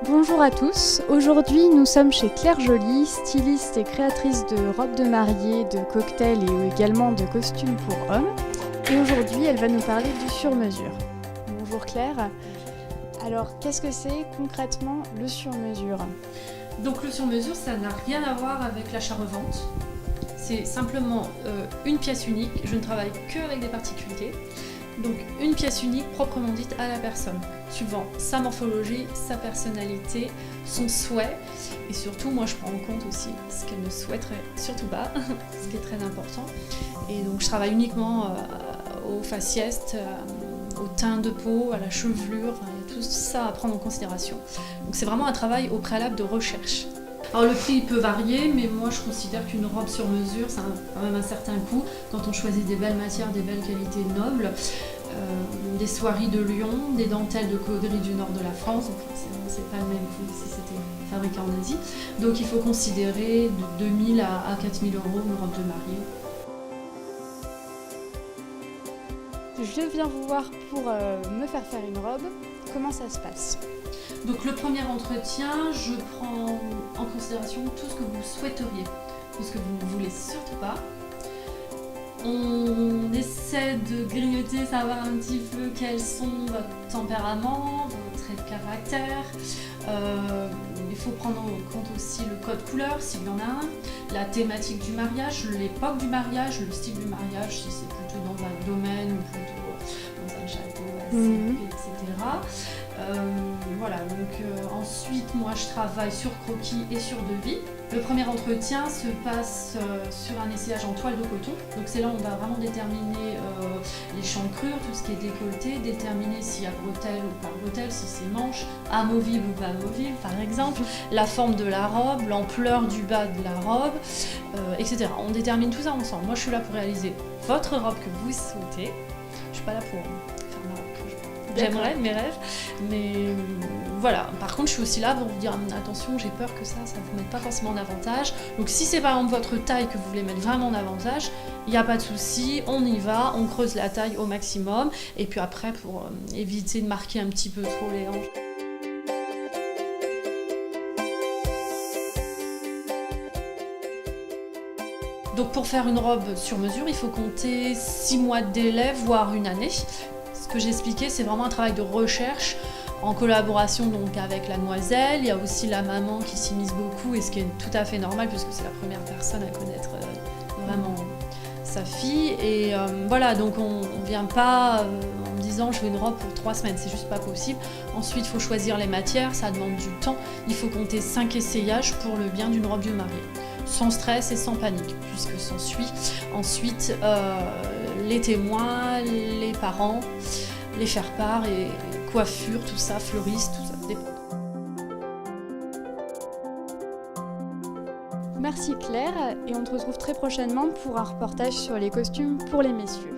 Bonjour à tous, aujourd'hui nous sommes chez Claire Joly, styliste et créatrice de robes de mariée, de cocktails et également de costumes pour hommes. Et aujourd'hui elle va nous parler du sur-mesure. Bonjour Claire, alors qu'est-ce que c'est concrètement le sur-mesure ? Donc le sur-mesure, ça n'a rien à voir avec l'achat-revente. C'est simplement une pièce unique, je ne travaille qu'avec des particuliers. Donc une pièce unique proprement dite à la personne, suivant sa morphologie, sa personnalité, son souhait. Et surtout, moi je prends en compte aussi ce qu'elle ne souhaiterait surtout pas, ce qui est très important. Et donc je travaille uniquement au faciès, au teint de peau, à la chevelure, enfin, il y a tout ça à prendre en considération. Donc c'est vraiment un travail au préalable de recherche. Alors le prix peut varier, mais moi je considère qu'une robe sur mesure, ça a quand même un certain coût quand on choisit des belles matières, des belles qualités nobles, des soieries de Lyon, des dentelles de Caudry du nord de la France, donc forcément c'est pas le même coût que si c'était fabriqué en Asie. Donc il faut considérer de 2000 à 4000 euros une robe de mariée. Je viens vous voir pour me faire une robe, comment ça se passe ? Donc le premier entretien, je prends en considération tout ce que vous souhaiteriez, tout ce que vous ne voulez surtout pas. On essaie de grignoter, savoir un petit peu quels sont votre tempérament, vos traits de caractère. Il faut prendre en compte aussi le code couleur, s'il y en a un, la thématique du mariage, l'époque du mariage, le style du mariage, si c'est plutôt dans un domaine ou plutôt dans un château, etc. Voilà, donc ensuite moi je travaille sur croquis et sur devis. Le premier entretien se passe sur un essayage en toile de coton. Donc c'est là où on va vraiment déterminer les chancrures, tout ce qui est décolleté, déterminer s'il y a bretelle ou pas bretelle, si c'est manche, amovible ou pas amovible par exemple, la forme de la robe, l'ampleur du bas de la robe, etc. On détermine tout ça ensemble. Moi je suis là pour réaliser votre robe que vous souhaitez. Je suis pas là pour faire ma robe que j'aimerais, mes rêves, mais voilà. Par contre, je suis aussi là pour vous dire attention, j'ai peur que ça vous mette pas forcément en avantage. Donc, si c'est par exemple votre taille que vous voulez mettre vraiment en avantage, il n'y a pas de souci, on y va, on creuse la taille au maximum, et puis après, pour éviter de marquer un petit peu trop les hanches. Donc pour faire une robe sur mesure, il faut compter 6 mois de délai, voire une année. Ce que j'expliquais, c'est vraiment un travail de recherche en collaboration donc avec la demoiselle. Il y a aussi la maman qui s'immisce beaucoup, et ce qui est tout à fait normal puisque c'est la première personne à connaître vraiment sa fille. Et voilà, donc on ne vient pas en me disant je veux une robe pour 3 semaines, c'est juste pas possible. Ensuite, il faut choisir les matières, ça demande du temps. Il faut compter 5 essayages pour le bien d'une robe de mariée. Sans stress et sans panique, puisque s'ensuit ensuite les témoins, les parents, les faire-part et coiffure, tout ça, fleuriste, tout ça dépend. Merci Claire, et on te retrouve très prochainement pour un reportage sur les costumes pour les messieurs.